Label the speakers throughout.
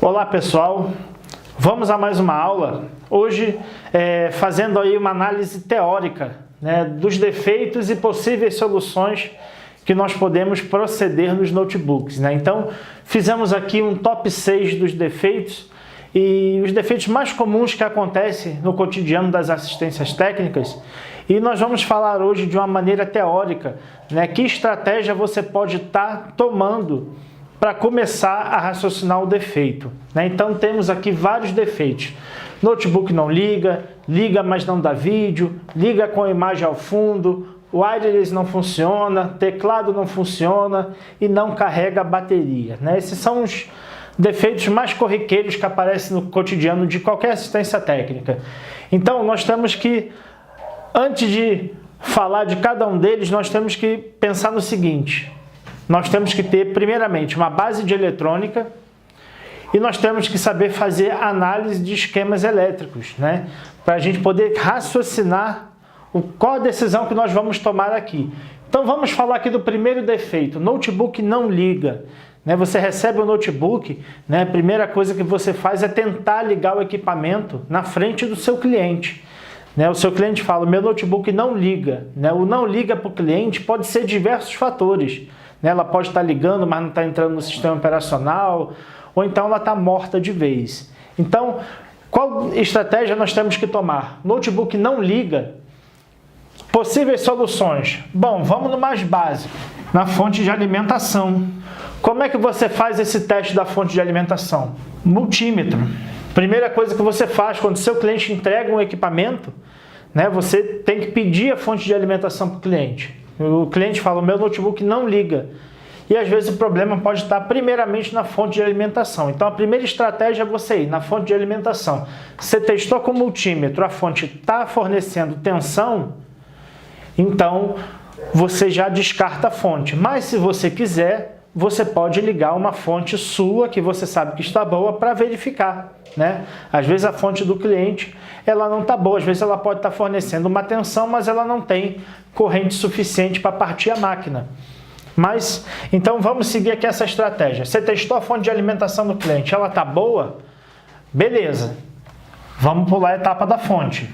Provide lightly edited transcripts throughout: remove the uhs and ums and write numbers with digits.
Speaker 1: Olá pessoal, vamos a mais uma aula. Hoje fazendo aí uma análise teórica, né, dos defeitos e possíveis soluções que nós podemos proceder nos notebooks, né? Então fizemos aqui um top 6 dos defeitos e os defeitos mais comuns que acontecem no cotidiano das assistências técnicas, e nós vamos falar hoje de uma maneira teórica, né, que estratégia você pode estar tomando para começar a raciocinar o defeito, né? Então temos aqui vários defeitos. Notebook não liga, liga mas não dá vídeo, liga com a imagem ao fundo, wireless não funciona, teclado não funciona e não carrega a bateria, né? Esses são os defeitos mais corriqueiros que aparecem no cotidiano de qualquer assistência técnica. Então nós temos que, antes de falar de cada um deles, nós temos que pensar no seguinte: nós temos que ter, primeiramente, uma base de eletrônica e nós temos que saber fazer análise de esquemas elétricos, né? Para a gente poder raciocinar qual a decisão que nós vamos tomar aqui. Então vamos falar aqui do primeiro defeito: notebook não liga. Né? Você recebe o notebook, né? A primeira coisa que você faz é tentar ligar o equipamento na frente do seu cliente. Né? O seu cliente fala: meu notebook não liga. Né? O não liga para o cliente pode ser diversos fatores. Ela pode estar ligando, mas não está entrando no sistema operacional, ou então ela está morta de vez. Então, qual estratégia nós temos que tomar? Notebook não liga. Possíveis soluções. Bom, vamos no mais básico, na fonte de alimentação. Como é que você faz esse teste da fonte de alimentação? Multímetro. Primeira coisa que você faz quando seu cliente entrega um equipamento, né, você tem que pedir a fonte de alimentação para o cliente. O cliente fala: o meu notebook não liga. E às vezes o problema pode estar primeiramente na fonte de alimentação. Então a primeira estratégia é você ir na fonte de alimentação. Você testou com o multímetro, a fonte está fornecendo tensão, então você já descarta a fonte. Mas se você quiser, você pode ligar uma fonte sua que você sabe que está boa para verificar, né? Às vezes a fonte do cliente ela não está boa, às vezes ela pode estar fornecendo uma tensão, mas ela não tem corrente suficiente para partir a máquina. Mas, então vamos seguir aqui essa estratégia. Você testou a fonte de alimentação do cliente, ela está boa? Beleza. Vamos pular a etapa da fonte.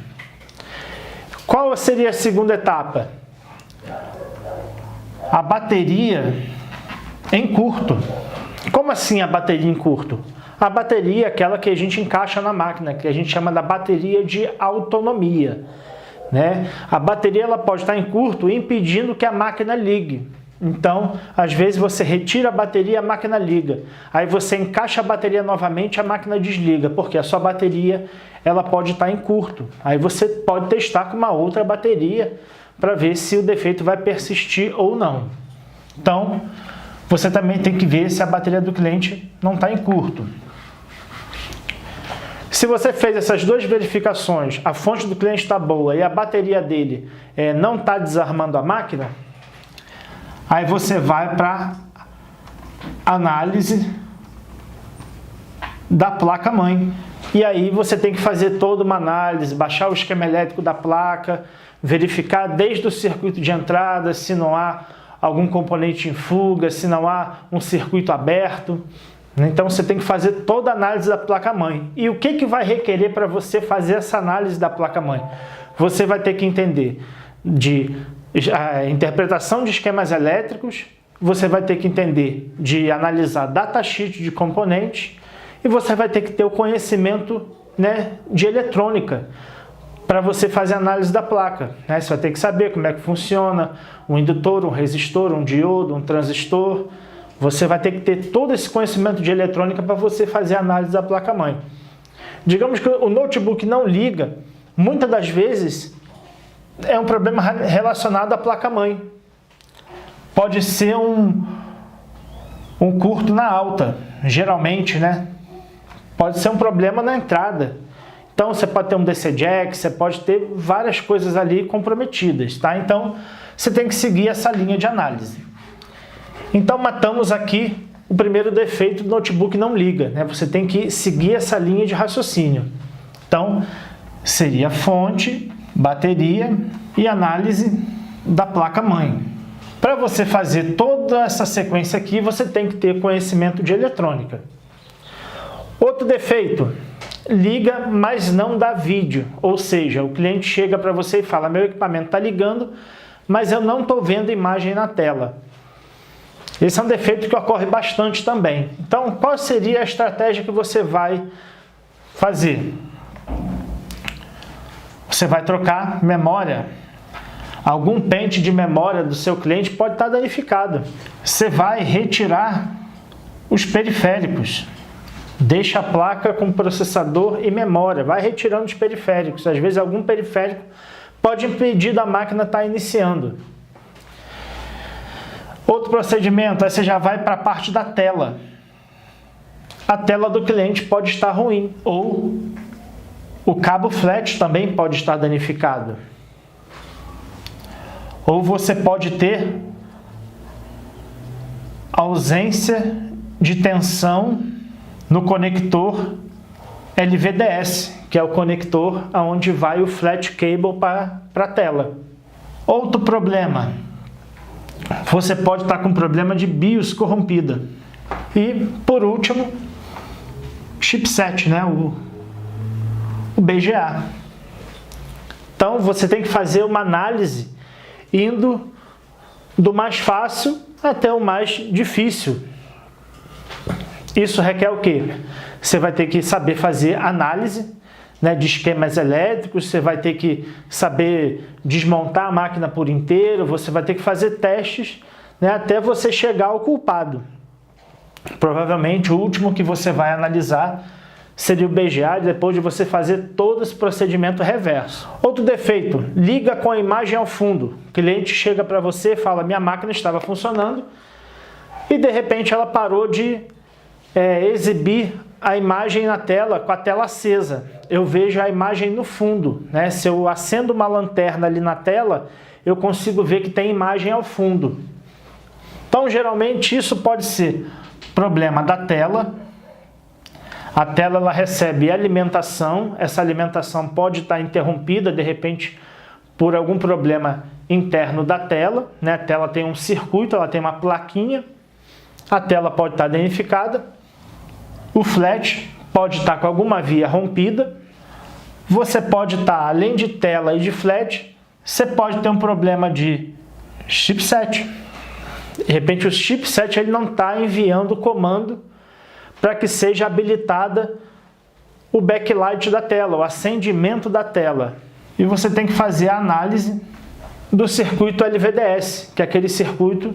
Speaker 1: Qual seria a segunda etapa? A bateria em curto. Como assim a bateria em curto? A bateria é aquela que a gente encaixa na máquina, que a gente chama da bateria de autonomia, né? A bateria ela pode estar em curto, impedindo que a máquina ligue. Então, às vezes você retira a bateria e a máquina liga. Aí você encaixa a bateria novamente e a máquina desliga, porque a sua bateria ela pode estar em curto. Aí você pode testar com uma outra bateria para ver se o defeito vai persistir ou não. Então, você também tem que ver se a bateria do cliente não está em curto. Se você fez essas duas verificações, a fonte do cliente está boa e a bateria dele não está desarmando a máquina, aí você vai para análise da placa-mãe. E aí você tem que fazer toda uma análise, baixar o esquema elétrico da placa, verificar desde o circuito de entrada se não há algum componente em fuga, se não há um circuito aberto. Então você tem que fazer toda a análise da placa-mãe. E o que vai requerer para você fazer essa análise da placa-mãe? Você vai ter que entender de interpretação de esquemas elétricos, você vai ter que entender de analisar datasheet de componentes e você vai ter que ter o conhecimento, né, de eletrônica para você fazer a análise da placa, né? Você vai ter que saber como é que funciona um indutor, um resistor, um diodo, um transistor. Você vai ter que ter todo esse conhecimento de eletrônica para você fazer a análise da placa-mãe. Digamos que o notebook não liga, muitas das vezes é um problema relacionado à placa-mãe. Pode ser um curto na alta, geralmente, né? Pode ser um problema na entrada. Então você pode ter um DC jack, você pode ter várias coisas ali comprometidas, tá? Então você tem que seguir essa linha de análise. Então matamos aqui o primeiro defeito: do notebook não liga, né? Você tem que seguir essa linha de raciocínio. Então seria fonte, bateria e análise da placa-mãe. Para você fazer toda essa sequência aqui, você tem que ter conhecimento de eletrônica. Outro defeito, liga, mas não dá vídeo. Ou seja, o cliente chega para você e fala, meu equipamento está ligando, mas eu não estou vendo imagem na tela. Esse é um defeito que ocorre bastante também. Então, qual seria a estratégia que você vai fazer? Você vai trocar memória. Algum pente de memória do seu cliente pode estar danificado. Você vai retirar os periféricos. Deixa a placa com processador e memória. Vai retirando os periféricos. Às vezes algum periférico pode impedir da máquina estar iniciando. Outro procedimento, aí você já vai para a parte da tela. A tela do cliente pode estar ruim, ou o cabo flat também pode estar danificado. Ou você pode ter ausência de tensão no conector LVDS, que é o conector onde vai o flat cable para a tela. Outro problema, você pode estar com problema de BIOS corrompida. E, por último, chipset, né? o BGA. Então, você tem que fazer uma análise indo do mais fácil até o mais difícil. Isso requer o quê? Você vai ter que saber fazer análise, né, de esquemas elétricos, você vai ter que saber desmontar a máquina por inteiro, você vai ter que fazer testes, né, até você chegar ao culpado. Provavelmente o último que você vai analisar seria o BGA, depois de você fazer todo esse procedimento reverso. Outro defeito, liga com a imagem ao fundo. O cliente chega para você e fala, minha máquina estava funcionando e de repente ela parou de exibir a imagem na tela com a tela acesa. Eu vejo a imagem no fundo, né? Se eu acendo uma lanterna ali na tela, eu consigo ver que tem imagem ao fundo. Então, geralmente, isso pode ser problema da tela. A tela ela recebe alimentação, essa alimentação pode estar interrompida, de repente, por algum problema interno da tela, né? A tela tem um circuito, ela tem uma plaquinha, a tela pode estar danificada. O flat pode estar com alguma via rompida. Você pode estar, além de tela e de flat, você pode ter um problema de chipset. De repente o chipset ele não está enviando o comando para que seja habilitada o backlight da tela, o acendimento da tela. E você tem que fazer a análise do circuito LVDS, que é aquele circuito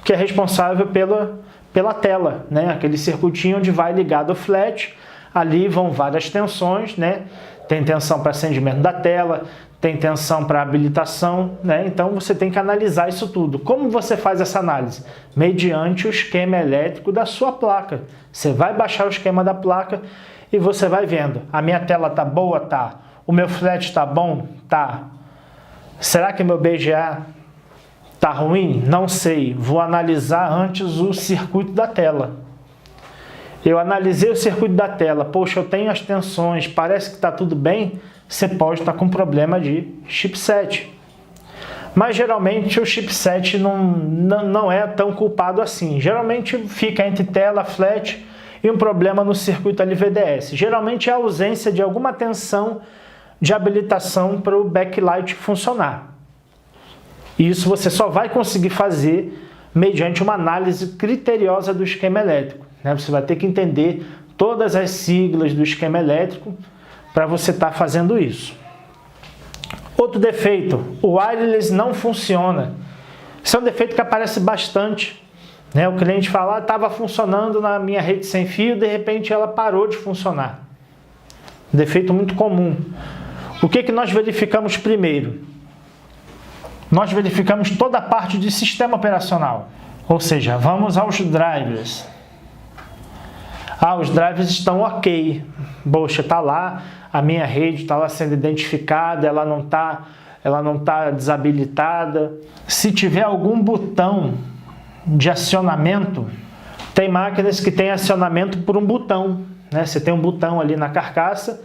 Speaker 1: que é responsável pela tela, né? Aquele circuitinho onde vai ligado o flat, ali vão várias tensões, né? Tem tensão para acendimento da tela, tem tensão para habilitação, né? Então você tem que analisar isso tudo. Como você faz essa análise? Mediante o esquema elétrico da sua placa. Você vai baixar o esquema da placa e você vai vendo. A minha tela está boa? Tá. O meu flat está bom? Tá. Será que meu BGA tá ruim? Não sei. Vou analisar antes o circuito da tela. Eu analisei o circuito da tela. Poxa, eu tenho as tensões, parece que está tudo bem. Você pode estar com problema de chipset. Mas geralmente o chipset não é tão culpado assim. Geralmente fica entre tela, flat e um problema no circuito LVDS. Geralmente é a ausência de alguma tensão de habilitação para o backlight funcionar. Isso você só vai conseguir fazer mediante uma análise criteriosa do esquema elétrico, né? Você vai ter que entender todas as siglas do esquema elétrico para você estar fazendo isso. Outro defeito, o wireless não funciona. Isso é um defeito que aparece bastante, né? O cliente fala, estava funcionando na minha rede sem fio, de repente ela parou de funcionar. Defeito muito comum. O que nós verificamos primeiro? Nós verificamos toda a parte de sistema operacional. Ou seja, vamos aos drivers. Os drivers estão ok. Poxa, está lá, a minha rede está lá sendo identificada, ela não tá desabilitada. Se tiver algum botão de acionamento, tem máquinas que têm acionamento por um botão, né? Você tem um botão ali na carcaça.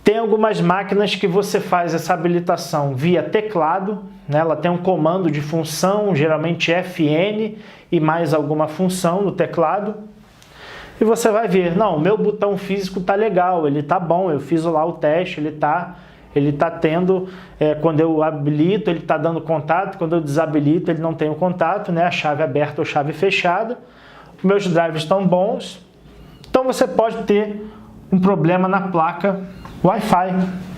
Speaker 1: Tem algumas máquinas que você faz essa habilitação via teclado, né? Ela tem um comando de função, geralmente FN e mais alguma função no teclado. e você vai ver, não, o meu botão físico tá legal, ele tá bom, eu fiz lá o teste, ele tá tendo, quando eu habilito, ele tá dando contato, quando eu desabilito, ele não tem o contato, né? A chave aberta ou chave fechada, meus drivers estão bons. Então você pode ter um problema na placa Wi-Fi.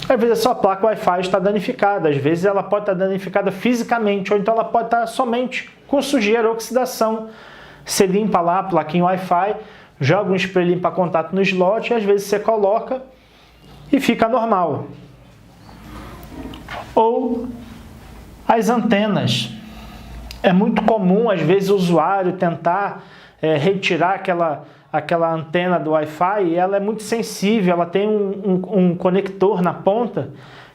Speaker 1: Às vezes a sua placa Wi-Fi está danificada, às vezes ela pode estar danificada fisicamente, ou então ela pode estar somente com sujeira, oxidação. Você limpa lá a plaquinha Wi-Fi, joga um spray limpa-contato no slot, e às vezes você coloca e fica normal. Ou as antenas. É muito comum, às vezes, o usuário tentar retirar aquela antena do Wi-Fi, e ela é muito sensível, ela tem um conector na ponta,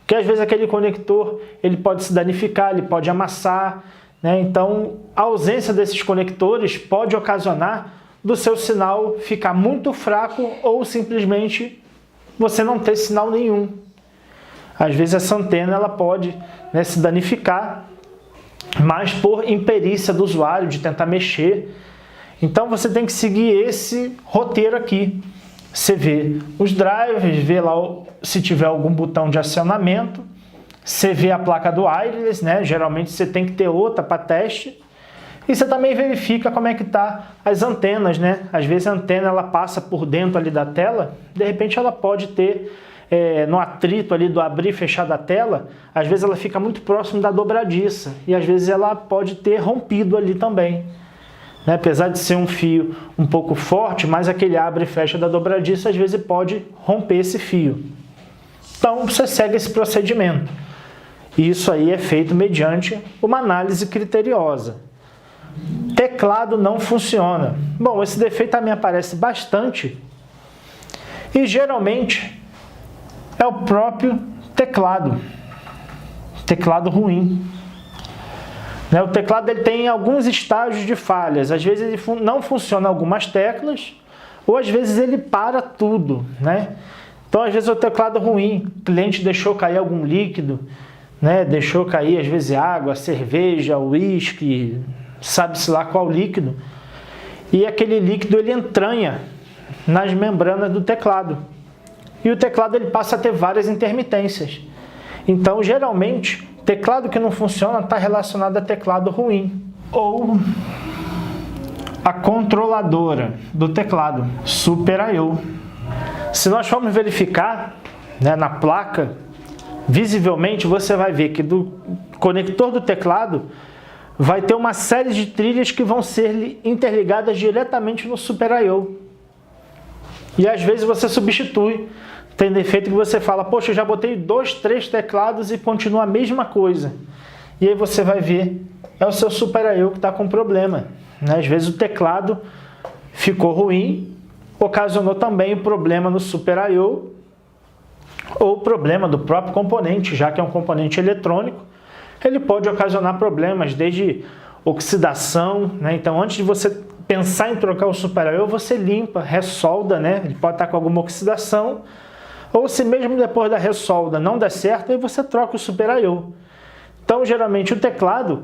Speaker 1: que às vezes aquele conector ele pode se danificar, ele pode amassar, né? Então, a ausência desses conectores pode ocasionar do seu sinal ficar muito fraco ou simplesmente você não ter sinal nenhum. Às vezes essa antena ela pode, né, se danificar, mas por imperícia do usuário de tentar mexer. Então você tem que seguir esse roteiro aqui. Você vê os drivers, vê lá se tiver algum botão de acionamento, você vê a placa do wireless, né? Geralmente você tem que ter outra para teste. E você também verifica como é que tá as antenas, né? Às vezes a antena ela passa por dentro ali da tela, de repente ela pode ter no atrito ali do abrir e fechar da tela, às vezes ela fica muito próximo da dobradiça e às vezes ela pode ter rompido ali também, né? Apesar de ser um fio um pouco forte, mas aquele abre e fecha da dobradiça às vezes pode romper esse fio. Então você segue esse procedimento. E isso aí é feito mediante uma análise criteriosa. Teclado não funciona. Bom, esse defeito também aparece bastante e geralmente é o próprio teclado ruim. Né? O teclado ele tem alguns estágios de falhas, às vezes ele não funciona algumas teclas, ou às vezes ele para tudo, né? Então às vezes o teclado ruim, o cliente deixou cair algum líquido, né? Deixou cair às vezes água, cerveja, uísque, sabe-se lá qual líquido, e aquele líquido ele entranha nas membranas do teclado. E o teclado ele passa a ter várias intermitências. Então, geralmente, teclado que não funciona está relacionado a teclado ruim. Ou a controladora do teclado, Super I/O. Se nós formos verificar, né, na placa, visivelmente você vai ver que do conector do teclado vai ter uma série de trilhas que vão ser interligadas diretamente no Super I/O. E às vezes você substitui. Tem defeito que você fala, poxa, eu já botei 2, 3 teclados e continua a mesma coisa. E aí você vai ver, é o seu Super I/O que está com problema. Né? Às vezes o teclado ficou ruim, ocasionou também o problema no Super I/O, ou problema do próprio componente, já que é um componente eletrônico, ele pode ocasionar problemas, desde oxidação, né? Então antes de você pensar em trocar o Super I/O, você limpa, ressolda, né? Ele pode estar com alguma oxidação, ou se mesmo depois da ressolda não der certo, aí você troca o Super I/O. Então, geralmente, o teclado,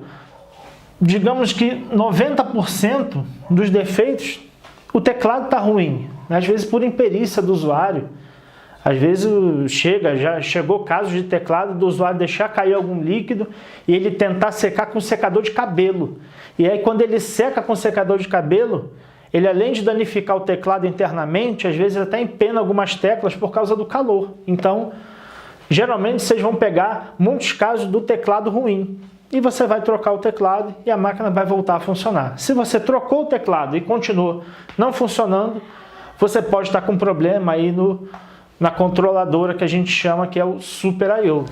Speaker 1: digamos que 90% dos defeitos, o teclado está ruim. Às vezes por imperícia do usuário. Às vezes já chegou casos de teclado do usuário deixar cair algum líquido e ele tentar secar com secador de cabelo. E aí quando ele seca com secador de cabelo, ele além de danificar o teclado internamente, às vezes até empena algumas teclas por causa do calor. Então, geralmente vocês vão pegar muitos casos do teclado ruim. E você vai trocar o teclado e a máquina vai voltar a funcionar. Se você trocou o teclado e continuou não funcionando, você pode estar com problema aí na controladora que a gente chama, que é o Super I/O.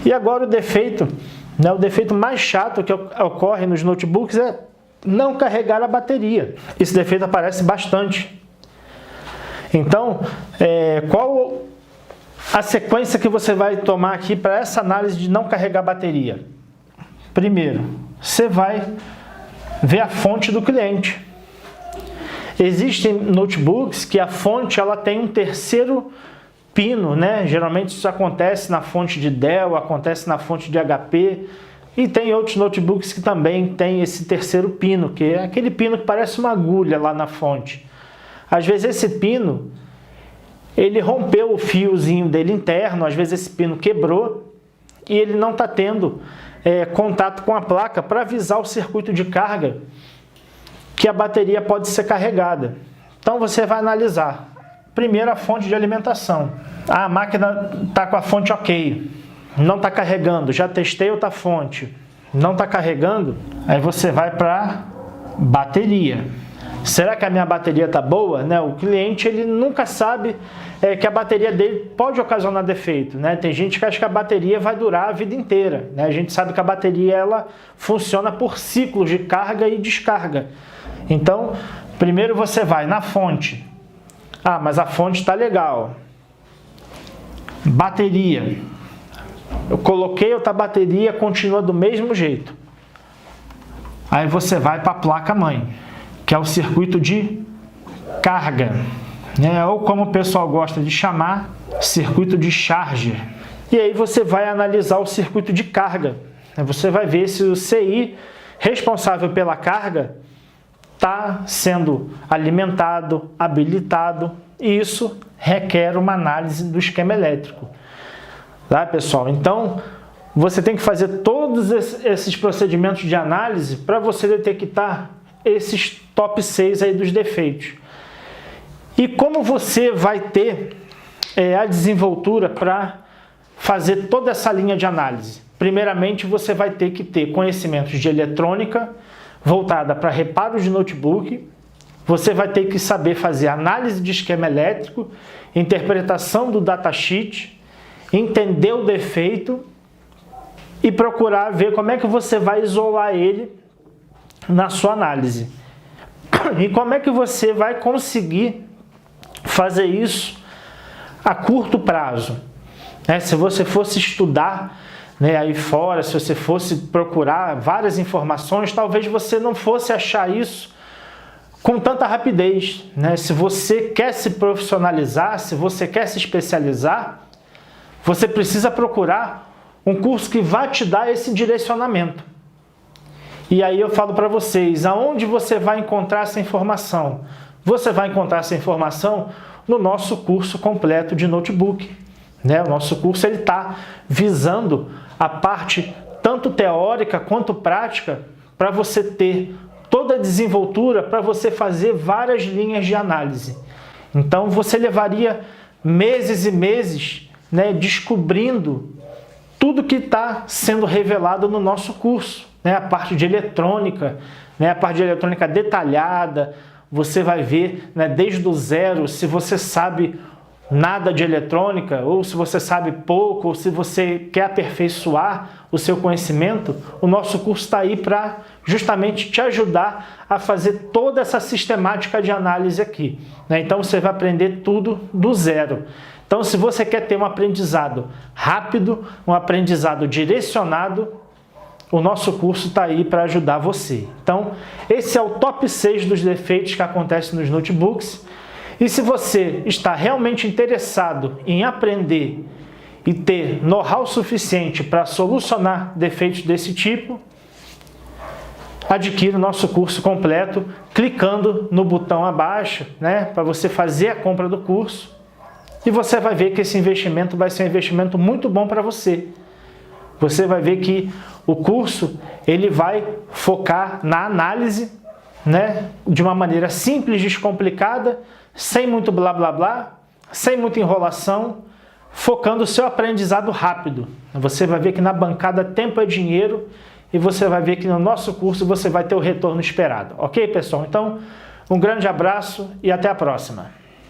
Speaker 1: E agora o defeito, né, o defeito mais chato que ocorre nos notebooks é não carregar a bateria. Esse defeito aparece bastante. Então, qual a sequência que você vai tomar aqui para essa análise de não carregar a bateria? Primeiro, você vai ver a fonte do cliente. Existem notebooks que a fonte ela tem um terceiro pino, né? Geralmente isso acontece na fonte de Dell, acontece na fonte de HP, e tem outros notebooks que também tem esse terceiro pino, que é aquele pino que parece uma agulha lá na fonte. Às vezes esse pino, ele rompeu o fiozinho dele interno, às vezes esse pino quebrou e ele não está tendo contato com a placa para avisar o circuito de carga que a bateria pode ser carregada. Então você vai analisar. Primeiro, a fonte de alimentação. A máquina está com a fonte ok, não está carregando, já testei outra fonte, não está carregando, aí você vai para bateria. Será que a minha bateria está boa? Né? O cliente ele nunca sabe que a bateria dele pode ocasionar defeito. Né? Tem gente que acha que a bateria vai durar a vida inteira. Né? A gente sabe que a bateria ela funciona por ciclos de carga e descarga. Então, primeiro você vai na fonte. Ah, mas a fonte está legal. Bateria. Eu coloquei outra bateria, continua do mesmo jeito. Aí você vai para a placa-mãe, que é o circuito de carga, né? Ou como o pessoal gosta de chamar, circuito de charger. E aí você vai analisar o circuito de carga. Você vai ver se o CI responsável pela carga está sendo alimentado, habilitado, e isso requer uma análise do esquema elétrico. Tá, pessoal? Então, você tem que fazer todos esses procedimentos de análise para você detectar esses top 6 aí dos defeitos. E como você vai ter a desenvoltura para fazer toda essa linha de análise? Primeiramente, você vai ter que ter conhecimentos de eletrônica voltada para reparo de notebook. Você vai ter que saber fazer análise de esquema elétrico, interpretação do datasheet, entender o defeito e procurar ver como é que você vai isolar ele na sua análise. E como é que você vai conseguir fazer isso a curto prazo. Se você fosse estudar aí fora, se você fosse procurar várias informações, talvez você não fosse achar isso com tanta rapidez. Se você quer se profissionalizar, se você quer se especializar, você precisa procurar um curso que vai te dar esse direcionamento. E aí eu falo para vocês, aonde você vai encontrar essa informação? Você vai encontrar essa informação no nosso curso completo de notebook. O nosso curso está visando a parte tanto teórica quanto prática para você ter toda a desenvoltura para você fazer várias linhas de análise. Então você levaria meses e meses descobrindo tudo que está sendo revelado no nosso curso. A parte de eletrônica, a parte de eletrônica detalhada, você vai ver desde o zero se você sabe nada de eletrônica, ou se você sabe pouco, ou se você quer aperfeiçoar o seu conhecimento, o nosso curso está aí para justamente te ajudar a fazer toda essa sistemática de análise aqui. Então você vai aprender tudo do zero. Então, se você quer ter um aprendizado rápido, um aprendizado direcionado, o nosso curso está aí para ajudar você. Então, esse é o top 6 dos defeitos que acontecem nos notebooks. E se você está realmente interessado em aprender e ter know-how suficiente para solucionar defeitos desse tipo, adquira o nosso curso completo clicando no botão abaixo, para você fazer a compra do curso. E você vai ver que esse investimento vai ser um investimento muito bom para você. Você vai ver que o curso ele vai focar na análise, de uma maneira simples, descomplicada, sem muito blá blá blá, sem muita enrolação, focando o seu aprendizado rápido. Você vai ver que na bancada tempo é dinheiro e você vai ver que no nosso curso você vai ter o retorno esperado. Ok, pessoal? Então, um grande abraço e até a próxima.